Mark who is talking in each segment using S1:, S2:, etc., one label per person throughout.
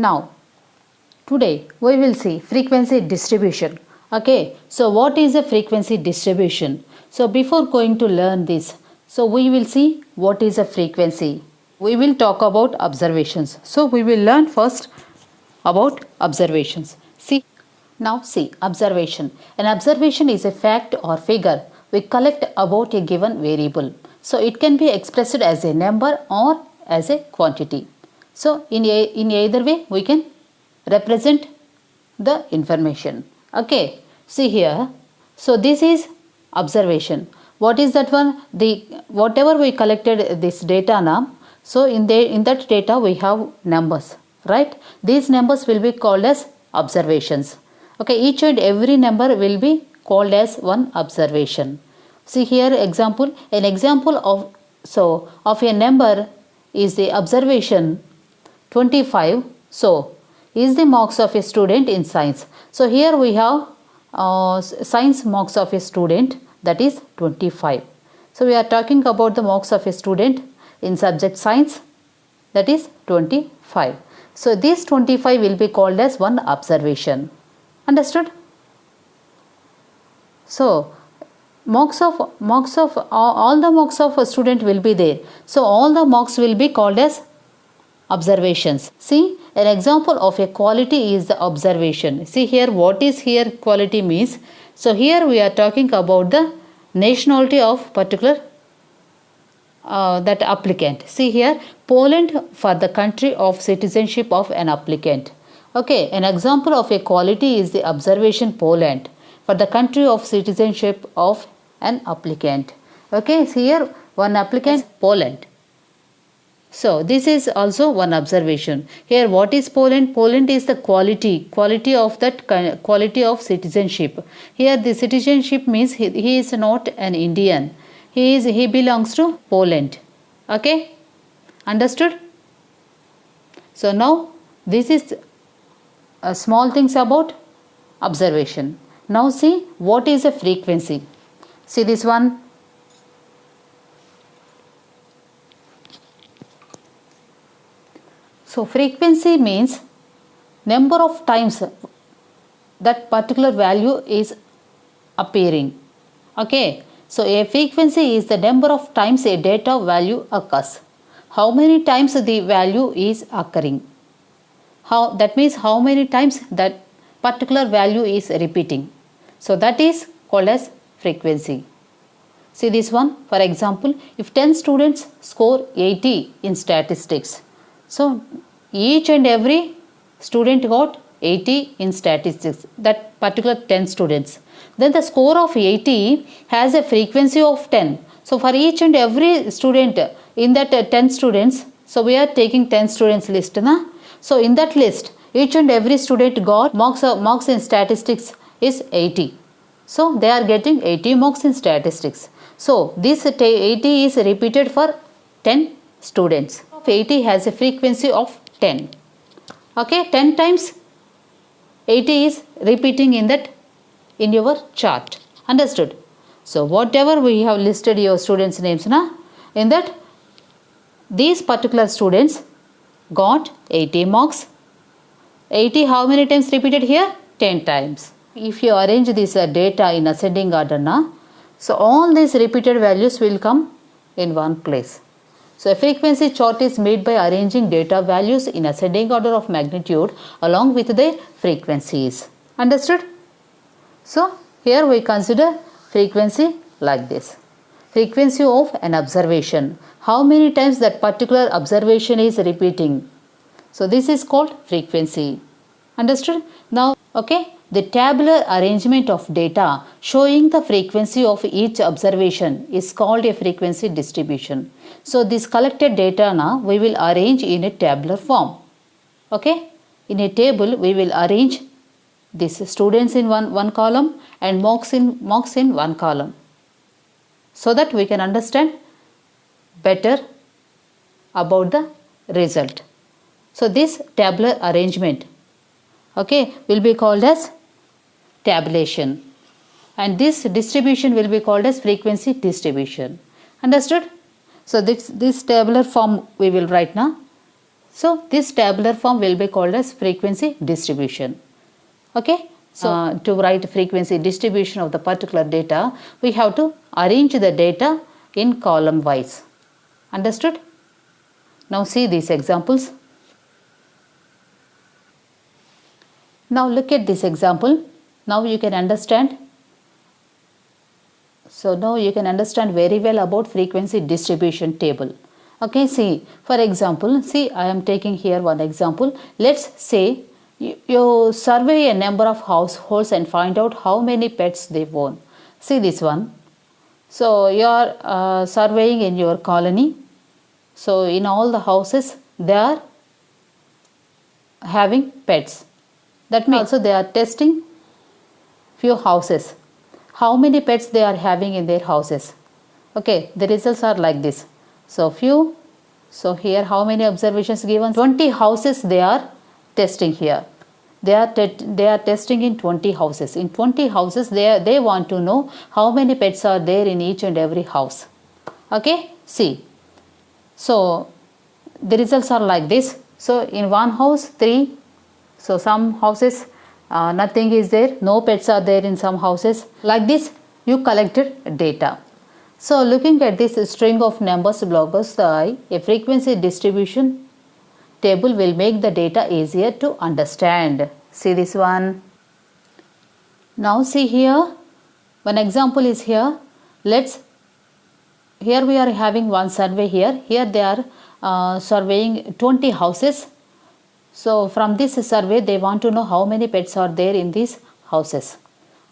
S1: Now, today we will see frequency distribution. Okay, so what is a frequency distribution? So before going to learn this, so we will see what is a frequency. We will talk about observations. So we will learn first about observations. See observation. An observation is a fact or figure we collect about a given variable. So it can be expressed as a number or as a quantity. So in either way we can represent the information. Okay, see here. So this is observation. What is that one? Whatever we collected this data now. So in that data we have numbers, right? These numbers will be called as observations. Okay, each and every number will be called as one observation. See here example. An example of a number is the observation 25. So is the marks of a student in science. So here we have science marks of a student, that is 25. So we are talking about the marks of a student in subject science, that is 25. So this 25 will be called as one observation. Understood? So marks of all the marks of a student will be there. So all the marks will be called as observations. See, an example of a quality is the observation. See here, what is here quality means? So here we are talking about the nationality of particular that applicant. See here, Poland for the country of citizenship of an applicant. Okay, an example of a quality is the observation Poland for the country of citizenship of an applicant. Okay, so here one applicant Poland. So this is also one observation. Here what is Poland? Poland is the quality of that quality of citizenship. Here the citizenship means he is not an Indian. He belongs to Poland. Okay? Understood? So now this is small things about observation. Now see what is a frequency. See this one. So frequency means number of times that particular value is appearing. Okay. So a frequency is the number of times a data value occurs. How many times the value is occurring. That means how many times that particular value is repeating. So that is called as frequency. See this one. For example, if 10 students score 80 in statistics. So each and every student got 80 in statistics, that particular 10 students. Then the score of 80 has a frequency of 10. So for each and every student in that 10 students, so we are taking 10 students list. Na? So in that list, each and every student got marks in statistics is 80. So they are getting 80 marks in statistics. So this 80 is repeated for 10 students. 80 has a frequency of 10. Okay, 10 times 80 is repeating in your chart. Understood? So whatever we have listed your students' names, in that these particular students got 80 marks. 80 how many times repeated here? 10 times. If you arrange this data in ascending order, so all these repeated values will come in one place. So a frequency chart is made by arranging data values in ascending order of magnitude along with their frequencies. Understood? So here we consider frequency like this. Frequency of an observation. How many times that particular observation is repeating. So this is called frequency. Understood? Now, okay, the tabular arrangement of data showing the frequency of each observation is called a frequency distribution. So this collected data now we will arrange in a tabular form. Okay? In a table we will arrange these students in one column and marks in one column, so that we can understand better about the result. So this tabular arrangement, okay, will be called as tabulation, and this distribution will be called as frequency distribution. Understood? So this tabular form we will write now. So this tabular form will be called as frequency distribution. Okay. So to write frequency distribution of the particular data, we have to arrange the data in column wise. Understood? Now see these examples. Now look at this example. Now you can understand. So now you can understand very well about frequency distribution table. Okay, see, for example, see, I am taking here one example. Let's say you survey a number of households and find out how many pets they own. See this one. So you are surveying in your colony. So in all the houses they are having pets. That means also they are testing few houses. How many pets they are having in their houses. Okay, the results are like this. So few. So here how many observations given? 20 houses they are testing here. They are testing in 20 houses. In 20 houses they want to know how many pets are there in each and every house. Okay, see. So the results are like this. So in one house 3. So some houses nothing is there, no pets are there in some houses. Like this you collected data. So looking at this string of numbers blockers by a frequency distribution table will make the data easier to understand. See this one. Now see here, one example is here. Here we are having one survey here. Here they are surveying 20 houses. So from this survey they want to know how many pets are there in these houses.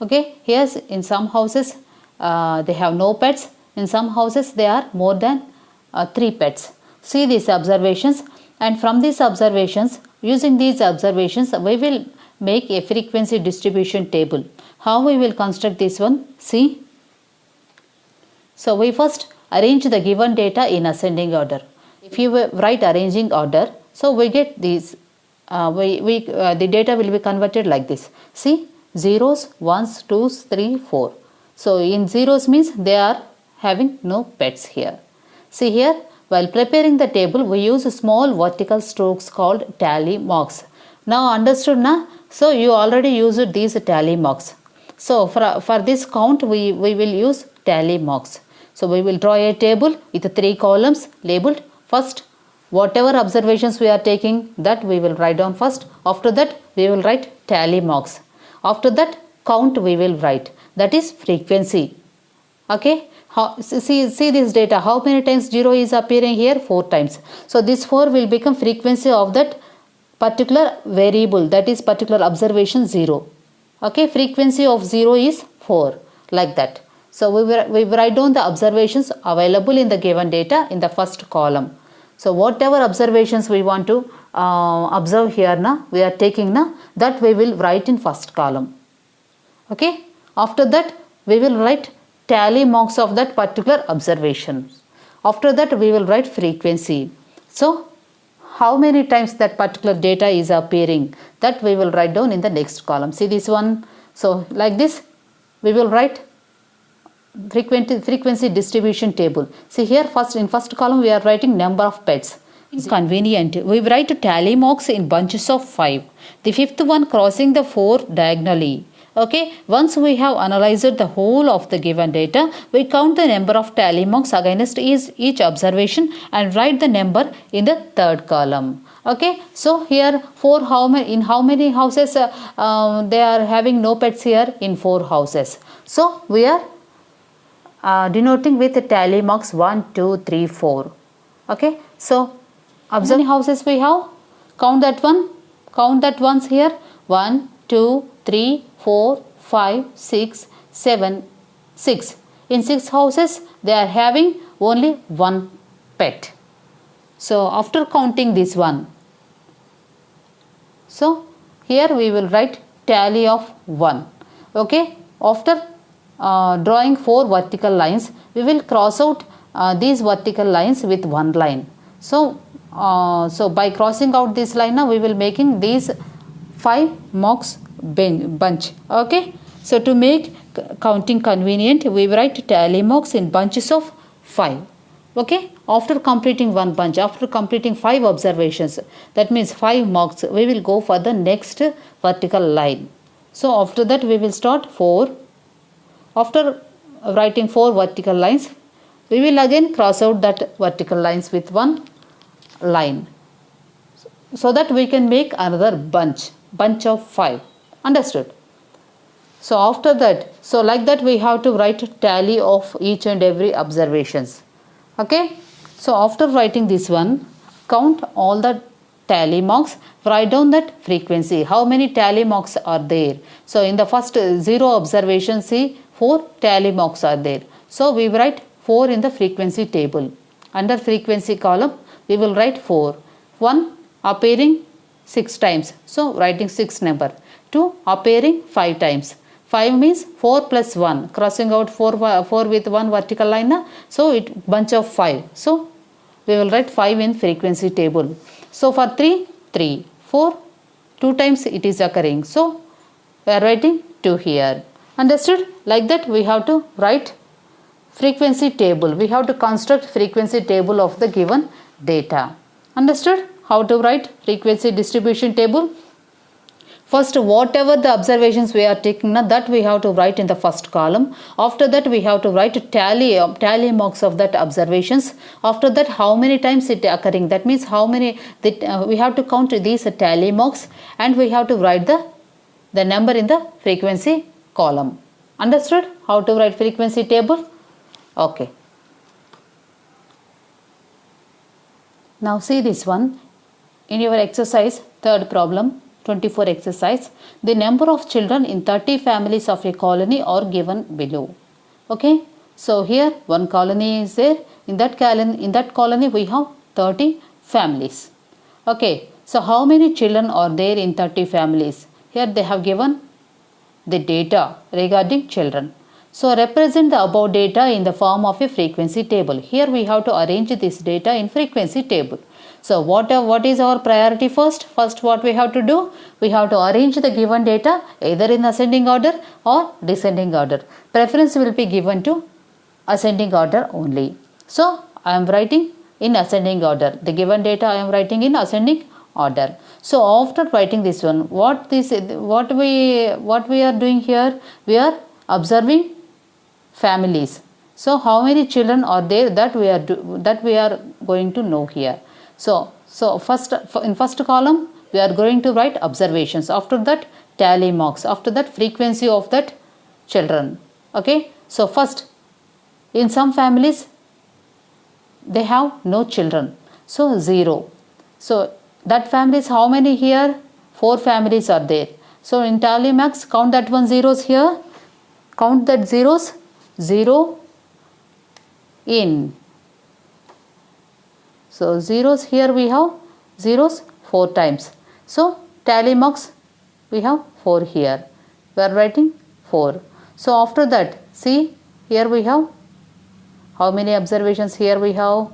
S1: Okay, here in some houses they have no pets. In some houses there are more than 3 pets. See these observations, and from these observations, using these observations we will make a frequency distribution table. How we will construct this one? See. So we first arrange the given data in ascending order. If you write arranging order, so we get these the data will be converted like this. See, zeros, ones, twos, 3, 4. So in zeros means they are having no pets here. See here, while preparing the table we use small vertical strokes called tally marks. Now understood na? So you already used these tally marks. So for this count we will use tally marks. So we will draw a table with 3 columns labeled. First, whatever observations we are taking, that we will write down first. After that we will write tally marks. After that count we will write. That is frequency. Okay. See this data. How many times 0 is appearing here? 4 times. So this 4 will become frequency of that particular variable, that is particular observation 0. Okay. Frequency of 0 is 4, like that. So we write down the observations available in the given data in the first column. So whatever observations we want to observe here na, we are taking na, that we will write in first column. Okay. After that we will write tally marks of that particular observation. After that we will write frequency. So how many times that particular data is appearing, that we will write down in the next column. See this one. So like this we will write frequency distribution table. See here, first in first column we are writing number of pets. It's convenient. We write tally marks in bunches of 5. The fifth one crossing the 4 diagonally. Okay, once we have analyzed the whole of the given data, we count the number of tally marks against each observation and write the number in the third column. Okay, so here in how many houses they are having no pets here? In 4 houses. So we are denoting with the tally marks 1, 2, 3, 4. Okay, so observe how many houses we have. Count that one. Count that ones here. 1, 2, 3, 4, 5, 6, 7, 6. In 6 houses they are having only 1 pet. So after counting this one, so here we will write tally of 1. Okay, after drawing 4 vertical lines, we will cross out these vertical lines with 1 line. So by crossing out this line now, we will making these 5 marks bunch. Okay, so to make counting convenient, we write tally marks in bunches of 5. Okay, after completing one bunch, after completing 5 observations, that means 5 marks, we will go for the next vertical line. So after that we will start 4. After writing 4 vertical lines, we will again cross out that vertical lines with one line, so that we can make another bunch of 5. Understood? So after that, so like that we have to write tally of each and every observations. Okay, so after writing this one, count all the tally marks, write down that frequency, how many tally marks are there. So in the first 0 observation, see 4 tally marks are there. So we write 4 in the frequency table. Under frequency column, we will write 4. 1 appearing 6 times, so writing 6 number. 2 appearing 5 times. 5 means 4 plus 1, crossing out 4 with one vertical line, so it bunch of 5. So we will write 5 in frequency table. So for 3, 4, 2 times it is occurring. So we are writing 2 here. Understood? Like that we have to write frequency table. We have to construct frequency table of the given data. Understood? How to write frequency distribution table? First, whatever the observations we are taking, that we have to write in the first column. After that, we have to write tally marks of that observations. After that, how many times it occurring. That means how many, we have to count these tally marks, and we have to write the number in the frequency column. Understood? How to write frequency table? Okay. Now see this one. In your exercise, third problem, 24 exercise, the number of children in 30 families of a colony are given below. Okay, so here one colony is there. In that colony we have 30 families. Okay, so how many children are there in 30 families? Here they have given the data regarding children. So represent the above data in the form of a frequency table. Here we have to arrange this data in frequency table. So what is our priority first? First what we have to do? We have to arrange the given data either in ascending order or descending order. Preference will be given to ascending order only. So I am writing in ascending order. The given data I am writing in ascending order. So after writing this one, what we are doing here? We are observing families. So how many children are there, that we are going to know here. So first, in first column we are going to write observations. After that tally marks. After that frequency of that children. Okay. So first, in some families they have no children. So 0. So that families, how many here? 4 families are there. So in tally marks, count that one zeros here. Count that zeros. 0 in. So zeros here we have zeros 4 times. So tally marks we have 4 here. We are writing 4. So after that, see here we have how many observations? Here we have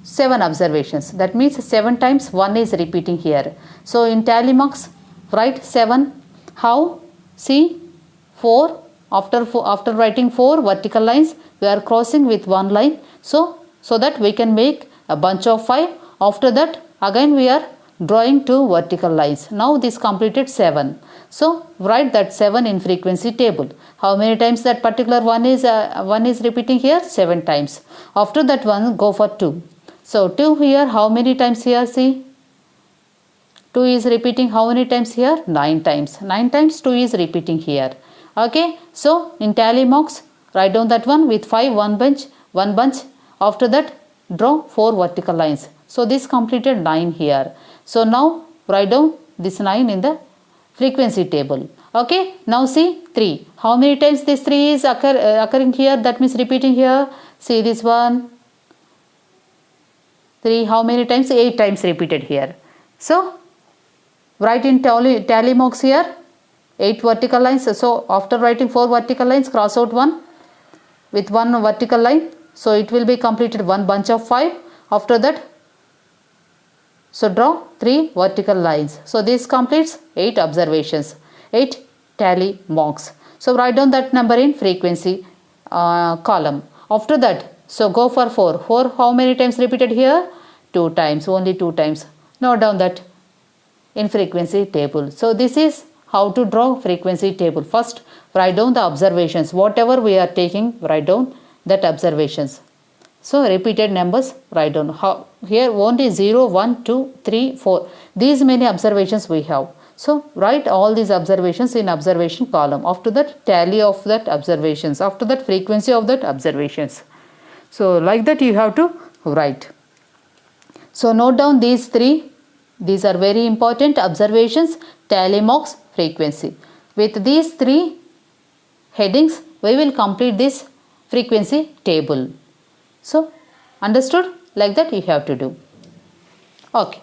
S1: 7 observations. That means 7 times 1 is repeating here. So in tally marks write 7. How? See 4. After writing 4 vertical lines, we are crossing with one line. So that we can make a bunch of 5. After that again we are drawing 2 vertical lines. Now this completed 7. So write that 7 in frequency table. How many times that particular one is repeating here? 7 times. After that one, go for 2. So 2 here, how many times here? See 2 is repeating how many times here? 9 times. 9 times 2 is repeating here. Okay. So in tally marks write down that one with 5, one bunch. After that draw 4 vertical lines. So this completed 9 here. So now write down this 9 in the frequency table. Okay. Now see 3. How many times this 3 is occurring here? That means repeating here. See this one. 3 how many times? 8 times repeated here. So write in tally marks here 8 vertical lines. So after writing 4 vertical lines, cross out one with one vertical line. So it will be completed one bunch of 5. After that, so draw 3 vertical lines. So this completes 8 observations, 8 tally marks. So write down that number in frequency column. After that, So go for 4. 4 how many times repeated here? 2 times, only 2 times. Note down that in frequency table. So this is how to draw frequency table. First, write down the observations. Whatever we are taking, write down that observations. So repeated numbers, write down. Here only 0, 1, 2, 3, 4. These many observations we have. So write all these observations in observation column. After that, tally of that observations. After that, frequency of that observations. So like that you have to write. So note down these 3. These are very important observations, tally marks, frequency. With these 3 headings, we will complete this frequency table. So understood? Like that you have to do. Okay.